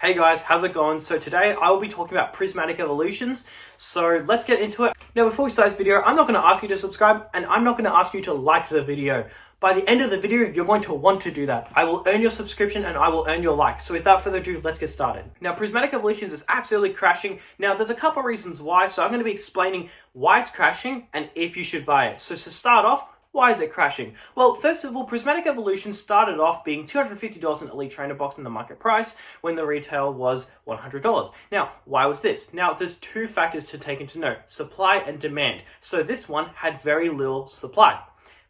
Hey guys, how's it going? So today I will be talking about Prismatic Evolutions, so let's get into it. Now before we start this video, I'm not going to ask you to subscribe and I'm not going to ask you to like the video. By the end of the video, you're going to want to do that. I will earn your subscription and I will earn your like. So without further ado, let's get started. Now Prismatic Evolutions is absolutely crashing. Now there's a couple of reasons why, so I'm going to be explaining why it's crashing and if you should buy it. So to start off, why is it crashing? Well, first of all, Prismatic Evolution started off being $250 in Elite Trainer Box in the market price when the retail was $100. Now, why was this? Now, there's two factors to take into note, supply and demand. So this one had very little supply.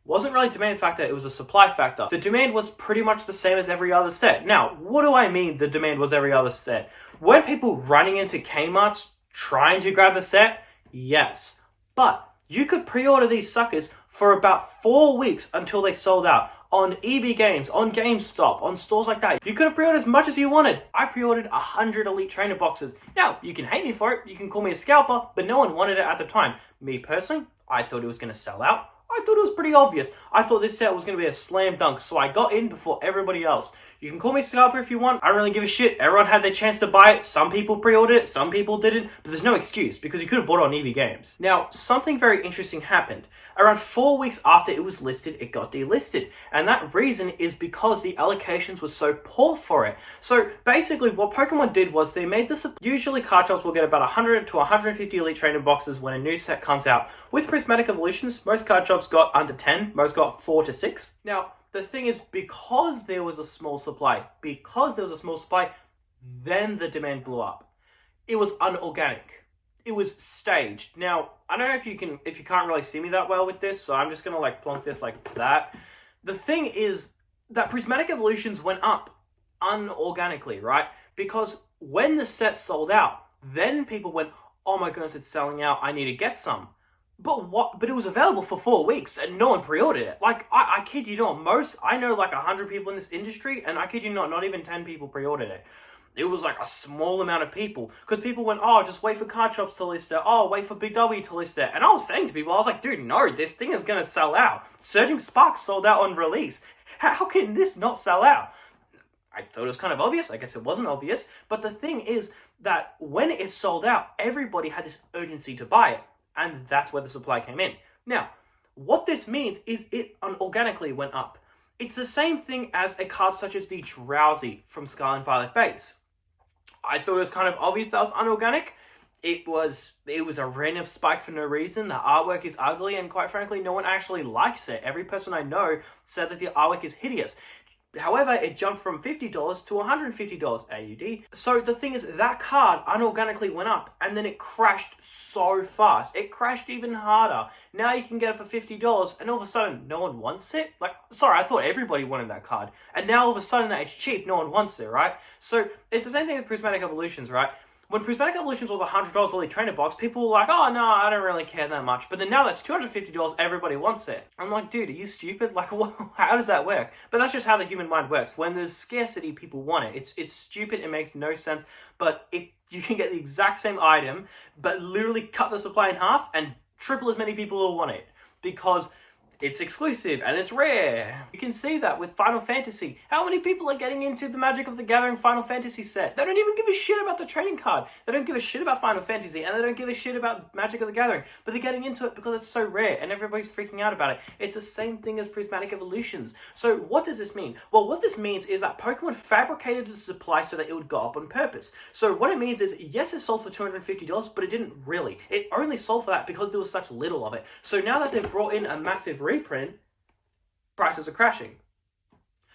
Wasn't really demand factor, it was a supply factor. The demand was pretty much the same as every other set. Now, what do I mean the demand was every other set? Were people running into Kmarts trying to grab the set? Yes. But you could pre-order these suckers for about 4 weeks until they sold out on EB Games, on GameStop, on stores like that. You could have pre-ordered as much as you wanted. I pre-ordered 100 Elite Trainer boxes. Now, you can hate me for it, you can call me a scalper, but no one wanted it at the time. Me personally, I thought it was going to sell out. I thought it was pretty obvious. I thought this set was going to be a slam dunk, so I got in before everybody else. You can call me scalper if you want. I don't really give a shit. Everyone had their chance to buy it. Some people pre-ordered it, some people didn't, but there's no excuse because you could have bought it on EB Games. Now, something very interesting happened. Around 4 weeks after it was listed, it got delisted. And that reason is because the allocations were so poor for it. So basically what Pokemon did was they made this, usually card shops will get about 100 to 150 Elite Trainer boxes when a new set comes out. With Prismatic Evolutions, most card shops got under 10, most got 4 to 6. Now, the thing is, because there was a small supply, then the demand blew up. It was unorganic. It was staged. Now, I don't know if you can't really see me that well with this, so I'm just gonna like plonk this like that. The thing is that Prismatic Evolutions went up unorganically, right? Because when the set sold out, then people went, oh my goodness, it's selling out, I need to get some. But it was available for 4 weeks and no one pre-ordered it. Like, I kid you not, I know like 100 people in this industry and I kid you not even 10 people pre-ordered it. It was like a small amount of people because people went, oh, just wait for card shops to list it. Oh, wait for Big W to list it. And I was saying to people, I was like, dude, no, this thing is going to sell out. Surging Sparks sold out on release. How can this not sell out? I thought it was kind of obvious. I guess it wasn't obvious. But the thing is that when it sold out, everybody had this urgency to buy it. And that's where the supply came in. Now, what this means is it unorganically went up. It's the same thing as a card such as the Drowsy from Scarlet Violet base. I thought it was kind of obvious that was unorganic. It was a random spike for no reason. The artwork is ugly and quite frankly, no one actually likes it. Every person I know said that the artwork is hideous. However, it jumped from $50 to $150 AUD. So the thing is, that card unorganically went up and then it crashed so fast. It crashed even harder. Now you can get it for $50 and all of a sudden no one wants it. Like, sorry, I thought everybody wanted that card. And now all of a sudden that it's cheap, no one wants it, right? So it's the same thing with Prismatic Evolutions, right? When Prismatic Evolutions was $100 Elite Trainer box, people were like, oh no, I don't really care that much. But then now that's $250, everybody wants it. I'm like, dude, are you stupid? Like, how does that work? But that's just how the human mind works. When there's scarcity, people want it. It's stupid, it makes no sense. But if you can get the exact same item, but literally cut the supply in half and triple as many people will want it. Because it's exclusive and it's rare. You can see that with Final Fantasy. How many people are getting into the Magic of the Gathering Final Fantasy set? They don't even give a shit about the trading card. They don't give a shit about Final Fantasy and they don't give a shit about Magic of the Gathering. But they're getting into it because it's so rare and everybody's freaking out about it. It's the same thing as Prismatic Evolutions. So what does this mean? Well, what this means is that Pokemon fabricated the supply so that it would go up on purpose. So what it means is, yes, it sold for $250, but it didn't really. It only sold for that because there was such little of it. So now that they've brought in a massive reprint, prices are crashing.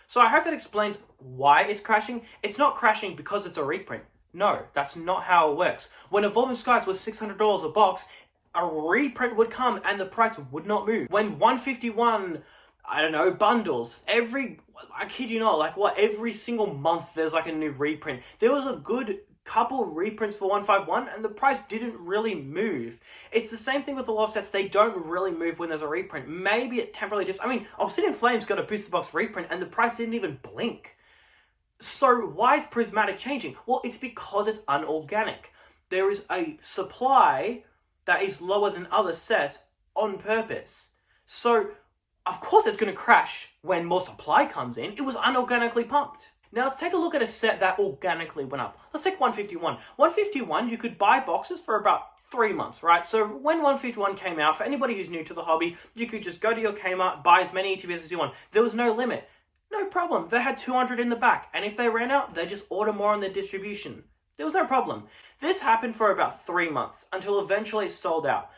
So I hope that explains why it's crashing. It's not crashing because it's a reprint. No, that's not how it works. When Evolving Skies was $600 a box, a reprint would come and the price would not move. When 151, I don't know, bundles, I kid you not, like what, every single month there's like a new reprint. There was a good couple reprints for 151 and the price didn't really move. It's the same thing with a lot of sets. They don't really move when there's a reprint. Maybe it temporarily dips. I mean, Obsidian Flames got a booster box reprint and the price didn't even blink. So why is Prismatic changing? Well, it's because it's unorganic. There is a supply that is lower than other sets on purpose. So of course it's going to crash when more supply comes in. It was unorganically pumped. Now let's take a look at a set that organically went up. Let's take 151. 151, you could buy boxes for about 3 months, right? So when 151 came out, for anybody who's new to the hobby, you could just go to your Kmart, buy as many ETBs as you want. There was no limit. No problem. They had 200 in the back, and if they ran out, they just order more on their distribution. There was no problem. This happened for about 3 months, until eventually it sold out.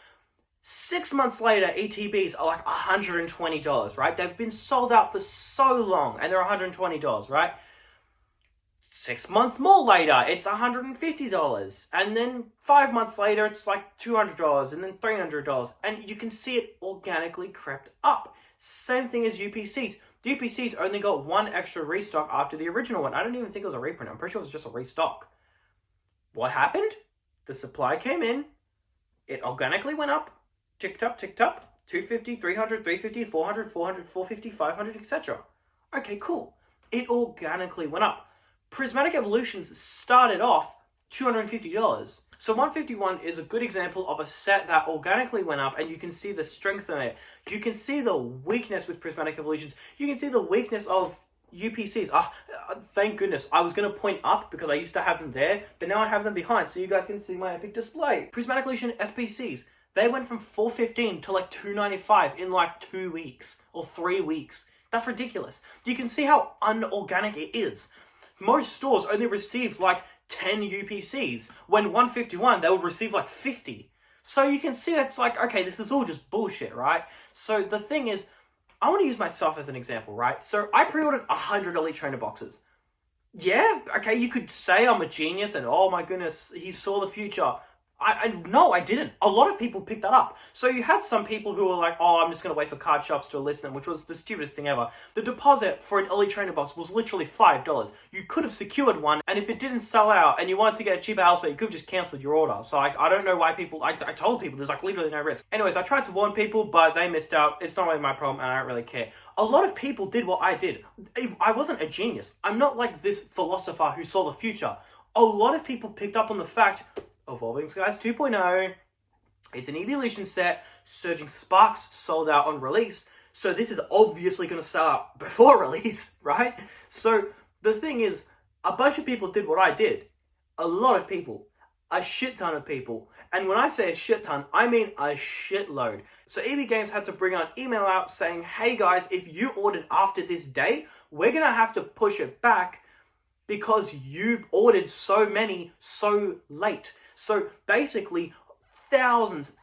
6 months later, ETBs are like $120, right? They've been sold out for so long, and they're $120, right? 6 months more later, it's $150. And then 5 months later, it's like $200, and then $300. And you can see it organically crept up. Same thing as UPCs. The UPCs only got one extra restock after the original one. I don't even think it was a reprint. I'm pretty sure it was just a restock. What happened? The supply came in. It organically went up. Ticked up, 250, 300, 350, 400, 400, 450, 500, etc. Okay, cool. It organically went up. Prismatic Evolutions started off $250. So 151 is a good example of a set that organically went up, and you can see the strength in it. You can see the weakness with Prismatic Evolutions. You can see the weakness of UPCs. Thank goodness. I was going to point up because I used to have them there, but now I have them behind so you guys can see my epic display. Prismatic Evolution SPCs. They went from $415 to like $295 in like 2 weeks or 3 weeks. That's ridiculous. You can see how unorganic it is. Most stores only received like 10 UPCs. When 151, they would receive like 50. So you can see that's like, okay, this is all just bullshit, right? So the thing is, I want to use myself as an example, right? So I pre-ordered 100 Elite Trainer boxes. Yeah, okay, you could say I'm a genius and oh my goodness, he saw the future. No, I didn't. A lot of people picked that up. So you had some people who were like, oh, I'm just going to wait for card shops to list them, which was the stupidest thing ever. The deposit for an Elite Trainer box was literally $5. You could have secured one, and if it didn't sell out and you wanted to get a cheaper elsewhere, you could have just cancelled your order. So I don't know why people, I told people there's like literally no risk. Anyways, I tried to warn people, but they missed out. It's not really my problem, and I don't really care. A lot of people did what I did. I wasn't a genius. I'm not like this philosopher who saw the future. A lot of people picked up on the fact Evolving Skies 2.0, it's an evolution set, Surging Sparks sold out on release, so this is obviously going to sell out before release, right? So the thing is, a bunch of people did what I did. A lot of people. A shit ton of people. And when I say a shit ton, I mean a shitload. So EB Games had to bring an email out saying, hey guys, if you ordered after this date, we're going to have to push it back because you ordered so many so late. So basically, thousands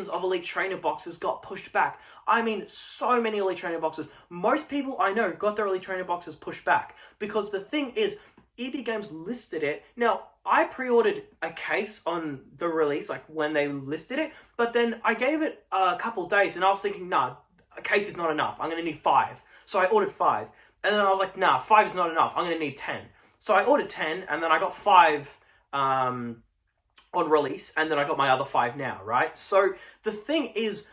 of Elite Trainer boxes got pushed back. I mean, so many Elite Trainer boxes. Most people I know got their Elite Trainer boxes pushed back. Because the thing is, EB Games listed it. Now, I pre-ordered a case on the release, like when they listed it. But then I gave it a couple days and I was thinking, nah, a case is not enough. I'm going to need 5. So I ordered 5. And then I was like, nah, 5 is not enough. I'm going to need 10. So I ordered 10 and then I got 5 on release, and then I got my other 5 now, right? So the thing is,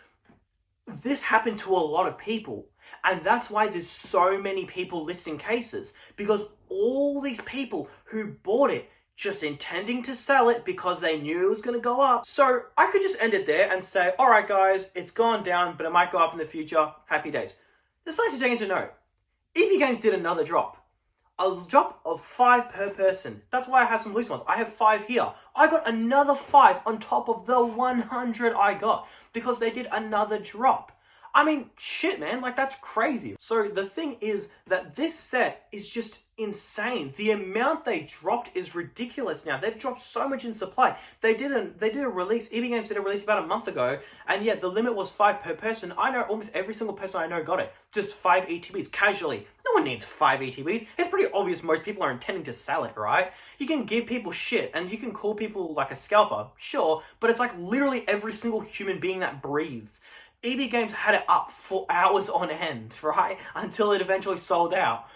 this happened to a lot of people, and that's why there's so many people listing cases, because all these people who bought it just intending to sell it because they knew it was going to go up. So I could just end it there and say, all right guys, it's gone down, but it might go up in the future. Happy days. There's something to take into note. EB Games did another drop. A drop of 5 per person. That's why I have some loose ones. I have 5 here. I got another 5 on top of the 100 I got because they did another drop. I mean, shit, man, like that's crazy. So the thing is that this set is just insane. The amount they dropped is ridiculous now. They've dropped so much in supply. They did a release, EB Games did a release about a month ago, and yeah, the limit was 5 per person. I know almost every single person I know got it. Just 5 ETBs, casually. No one needs 5 ETBs. It's pretty obvious most people are intending to sell it, right? You can give people shit, and you can call people like a scalper, sure, but it's like literally every single human being that breathes. EB Games had it up for hours on end, right? Until it eventually sold out.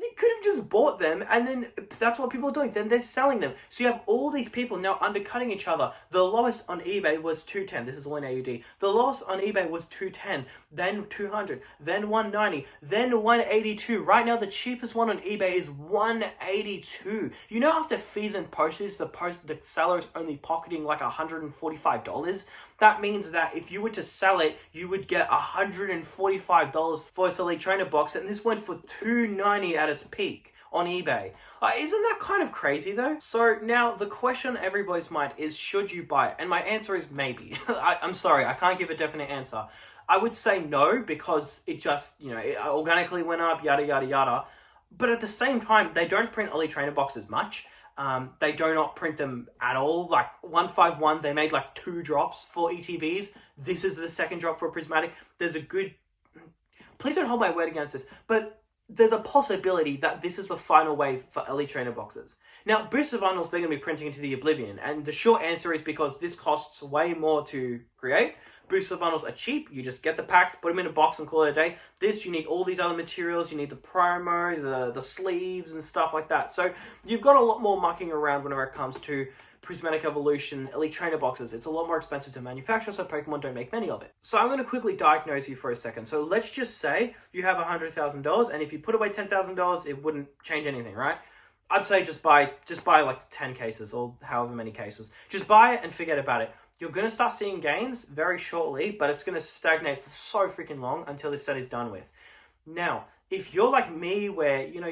They could have just bought them, and then that's what people are doing. Then they're selling them. So you have all these people now undercutting each other. The lowest on eBay was 210. This is all in AUD. The lowest on eBay was 210, then 200, then 190, then 182. Right now, the cheapest one on eBay is 182. You know, after fees and postage, the seller is only pocketing like $145. that means that if you were to sell it, you would get $145 for this Elite Trainer box, and this went for $290 at its peak on eBay. Isn't that kind of crazy though? So now the question on everybody's mind is, should you buy it? And my answer is maybe. I'm sorry, I can't give a definite answer. I would say no, because it just, it organically went up, yada, yada, yada. But at the same time, they don't print Elite Trainer boxes much. They do not print them at all. Like 151, they made like 2 drops for ETBs. This is the 2nd drop for Prismatic. There's a good... Please don't hold my word against this, but there's a possibility that this is the final wave for Elite Trainer boxes. Now, booster bundles, they're going to be printing into the oblivion. And the short answer is because this costs way more to create. Booster bundles are cheap. You just get the packs, put them in a box and call it a day. This, you need all these other materials. You need the promo, the sleeves and stuff like that. So you've got a lot more mucking around whenever it comes to Prismatic Evolution Elite Trainer boxes. It's a lot more expensive to manufacture, so Pokemon don't make many of it. So I'm going to quickly diagnose you for a second. So let's just say you have $100,000, and if you put away $10,000, it wouldn't change anything, right? I'd say just buy like 10 cases or however many cases. Just buy it and forget about it. You're going to start seeing gains very shortly, but it's going to stagnate for so freaking long until this set is done with. Now, if you're like me, where, you're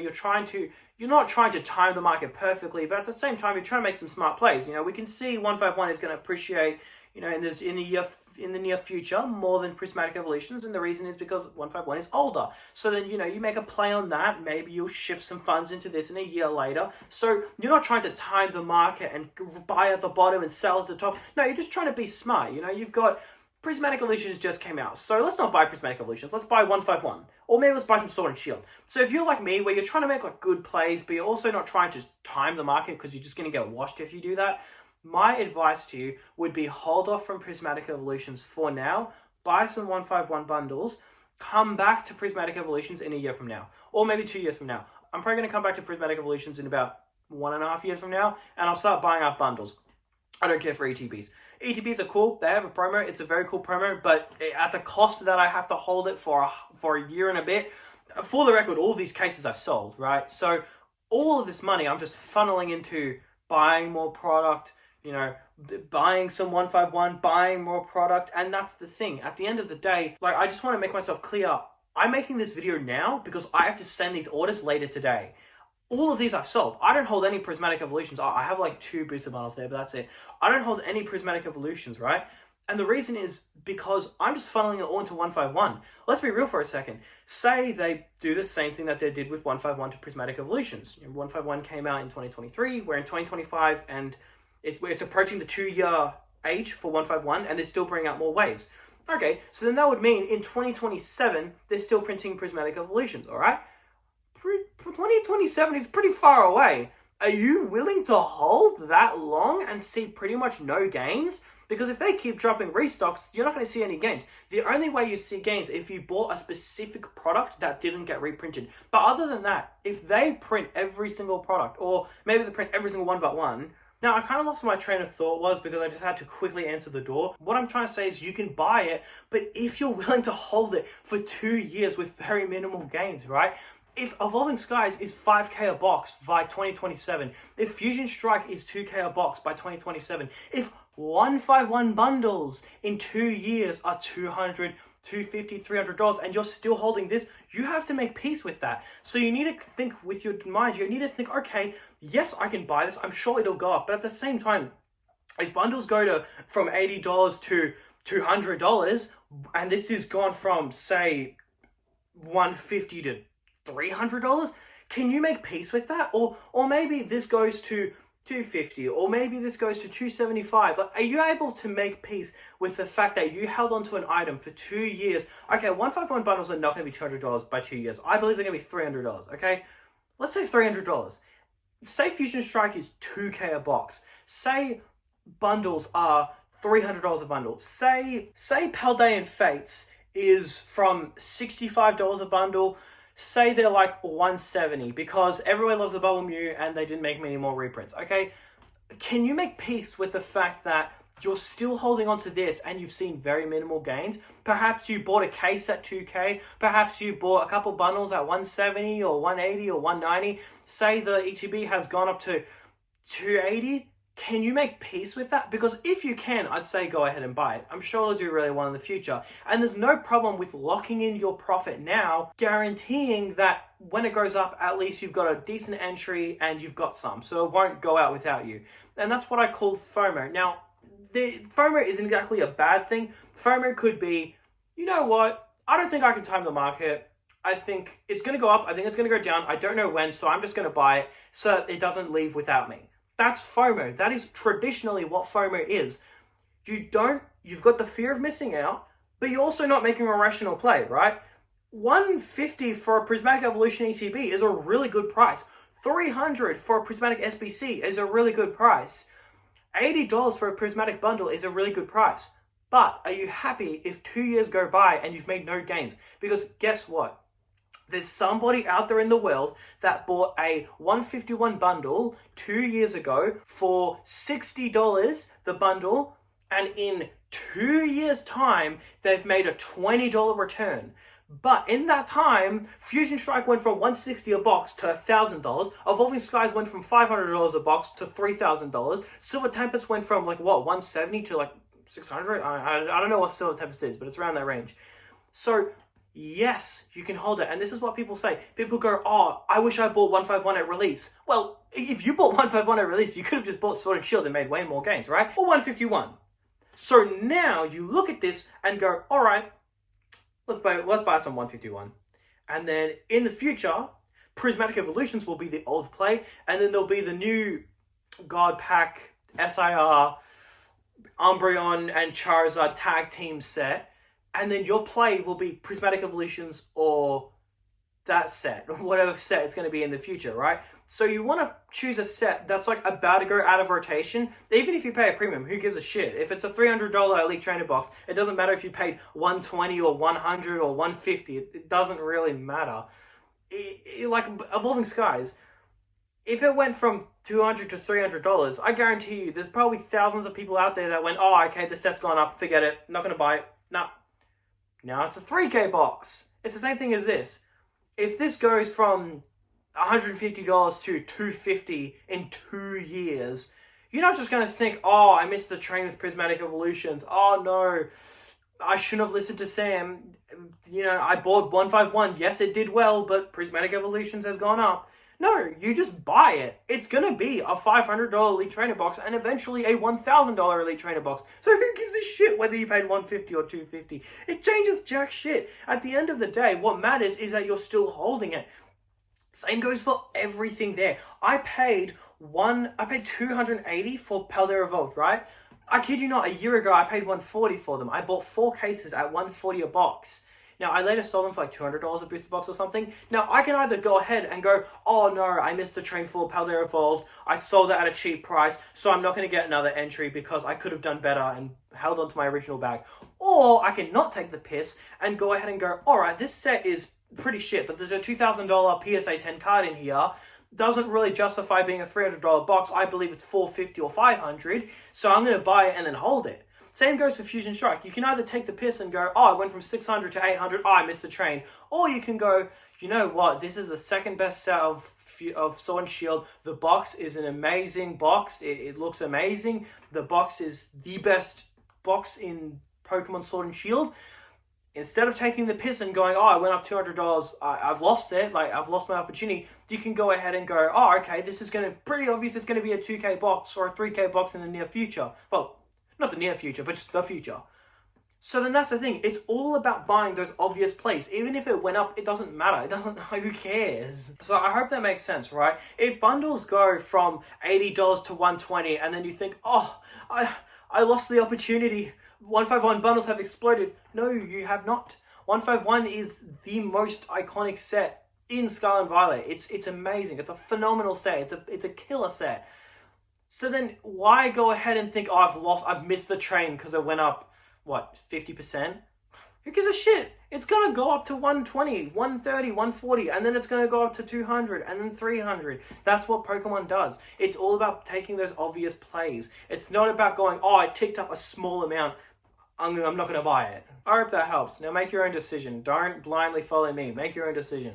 not trying to time the market perfectly, but at the same time, you're trying to make some smart plays. We can see 151 is going to appreciate, in the near future more than Prismatic Evolutions, and the reason is because 151 is older. So then, you make a play on that. Maybe you'll shift some funds into this in a year later. So you're not trying to time the market and buy at the bottom and sell at the top. No, you're just trying to be smart. You've got Prismatic Evolutions just came out, so let's not buy Prismatic Evolutions. Let's buy 151, or maybe let's buy some Sword and Shield. So if you're like me, where you're trying to make like good plays, but you're also not trying to time the market because you're just going to get washed if you do that, my advice to you would be hold off from Prismatic Evolutions for now, buy some 151 bundles, come back to Prismatic Evolutions in a year from now, or maybe 2 years from now. I'm probably going to come back to Prismatic Evolutions in about 1.5 years from now, and I'll start buying up bundles. I don't care for ETBs. ETBs are cool. They have a promo. It's a very cool promo, but at the cost that I have to hold it for a year and a bit, for the record, all of these cases I've sold, right? So all of this money I'm just funneling into buying more product, buying some 151, buying more product. And that's the thing. At the end of the day, like, I just want to make myself clear. I'm making this video now because I have to send these orders later today. All of these I've sold. I don't hold any Prismatic Evolutions. I have like 2 booster bundles there, but that's it. I don't hold any Prismatic Evolutions, right? And the reason is because I'm just funneling it all into 151. Let's be real for a second. Say they do the same thing that they did with 151 to Prismatic Evolutions. 151 came out in 2023. We're in 2025, and it's approaching the 2-year age for 151, and they're still bringing out more waves. Okay, so then that would mean in 2027, they're still printing Prismatic Evolutions, all right? 2027 is pretty far away. Are you willing to hold that long and see pretty much no gains? Because if they keep dropping restocks, you're not going to see any gains. The only way you see gains if you bought a specific product that didn't get reprinted. But other than that, if they print every single product, or maybe they print every single one but one. Now, I kind of lost my train of thought because I just had to quickly answer the door. What I'm trying to say is you can buy it, but if you're willing to hold it for 2 years with very minimal gains, right? If Evolving Skies is 5k a box by 2027, if Fusion Strike is 2k a box by 2027, if 151 bundles in 2 years are $200, $250, $300, and you're still holding this, you have to make peace with that. So you need to think with your mind. You need to think, okay, yes, I can buy this. I'm sure it'll go up. But at the same time, if bundles go from $80 to $200, and this has gone from, say, $150 to $300, can you make peace with that? Or maybe this goes to $250, or maybe this goes to $275. Like, are you able to make peace with the fact that you held onto an item for 2 years? Okay, 151 bundles are not going to be $200 by 2 years. I believe they're going to be $300, okay? Let's say $300. Say Fusion Strike is 2k a box. Say bundles are $300 a bundle. Say Paldean Fates is from $65 a bundle. Say they're like $170 because everyone loves the Bubble Mew and they didn't make many more reprints, okay? Can you make peace with the fact that you're still holding on to this and you've seen very minimal gains? Perhaps you bought a case at 2k, perhaps you bought a couple bundles at 170 or 180 or 190. Say the ETB has gone up to 280. Can you make peace with that? Because if you can, I'd say go ahead and buy it. I'm sure it'll do really well in the future. And there's no problem with locking in your profit now, guaranteeing that when it goes up, at least you've got a decent entry and you've got some. So it won't go out without you. And that's what I call FOMO. Now, the FOMO isn't exactly a bad thing. FOMO could be, you know what? I don't think I can time the market. I think it's going to go up. I think it's going to go down. I don't know when, so I'm just going to buy it so it doesn't leave without me. That's FOMO. That is traditionally what FOMO is. You've got the fear of missing out, but you're also not making a rational play, right? 150 for a Prismatic Evolution ETB is a really good price. 300 for a Prismatic SBC is a really good price. $80 for a Prismatic bundle is a really good price. But are you happy if 2 years go by and you've made no gains? Because guess what? There's somebody out there in the world that bought a 151 bundle 2 years ago for $60 the bundle, and in 2 years' time, they've made a $20 return. But in that time, Fusion Strike went from $160 a box to $1,000. Evolving Skies went from $500 a box to $3,000. Silver Tempest went from like what, $170 to like $600? I don't know what Silver Tempest is, but it's around that range. So yes, you can hold it. And this is what people say. People go, oh, I wish I bought 151 at release. Well, if you bought 151 at release, you could have just bought Sword and Shield and made way more gains, right? Or 151. So now you look at this and go, all right, let's buy some 151. And then in the future, Prismatic Evolutions will be the old play. And then there'll be the new God Pack, SIR, Umbreon, and Charizard tag team set. And then your play will be Prismatic Evolutions or that set, or whatever set it's going to be in the future, right? So you want to choose a set that's like about to go out of rotation. Even if you pay a premium, who gives a shit? If it's a $300 Elite Trainer box, it doesn't matter if you paid $120 or $100 or $150. It doesn't really matter. Like Evolving Skies, if it went from $200 to $300, I guarantee you there's probably thousands of people out there that went, oh, okay, the set's gone up, forget it, not going to buy it. Nah. Now it's a 3K box. It's the same thing as this. If this goes from $150 to $250 in 2 years, you're not just going to think, oh, I missed the train with Prismatic Evolutions. Oh, no, I shouldn't have listened to Sam. You know, I bought 151. Yes, it did well, but Prismatic Evolutions has gone up. No, you just buy it. It's going to be a $500 Elite Trainer box and eventually a $1,000 Elite Trainer box. So who gives a shit whether you paid $150 or $250? It changes jack shit. At the end of the day, what matters is that you're still holding it. Same goes for everything there. I paid $280 for Paldea Evolved, right? I kid you not, a year ago I paid $140 for them. I bought 4 cases at $140 a box. Now, I later sold them for like $200 a booster box or something. Now, I can either go ahead and go, oh no, I missed the train for Paldea Evolved. I sold it at a cheap price, so I'm not going to get another entry because I could have done better and held on to my original bag. Or I can not take the piss and go ahead and go, all right, this set is pretty shit, but there's a $2,000 PSA 10 card in here. Doesn't really justify being a $300 box. I believe it's $450 or $500, so I'm going to buy it and then hold it. Same goes for Fusion Strike. You can either take the piss and go, oh, I went from 600 to 800, oh, I missed the train. Or you can go, you know what, this is the second best set of Sword and Shield. The box is an amazing box. It looks amazing. The box is the best box in Pokemon Sword and Shield. Instead of taking the piss and going, oh, I went up $200, I've lost it, like I've lost my opportunity, you can go ahead and go, oh, okay, this is going to, pretty obvious it's going to be a 2K box or a 3K box in the near future. Well, not the near future, but just the future. So then that's the thing. It's all about buying those obvious plays. Even if it went up, it doesn't matter. It doesn't, who cares? So I hope that makes sense, right? If bundles go from $80 to $120 and then you think, oh, I lost the opportunity. 151 bundles have exploded. No, you have not. 151 is the most iconic set in Scarlet and Violet. It's amazing. It's a phenomenal set. It's a killer set. So then why go ahead and think, oh, I've missed the train because it went up, what, 50%? Who gives a shit? It's going to go up to 120, 130, 140, and then it's going to go up to 200, and then 300. That's what Pokemon does. It's all about taking those obvious plays. It's not about going, oh, I ticked up a small amount, I'm not going to buy it. I hope that helps. Now make your own decision. Don't blindly follow me. Make your own decision.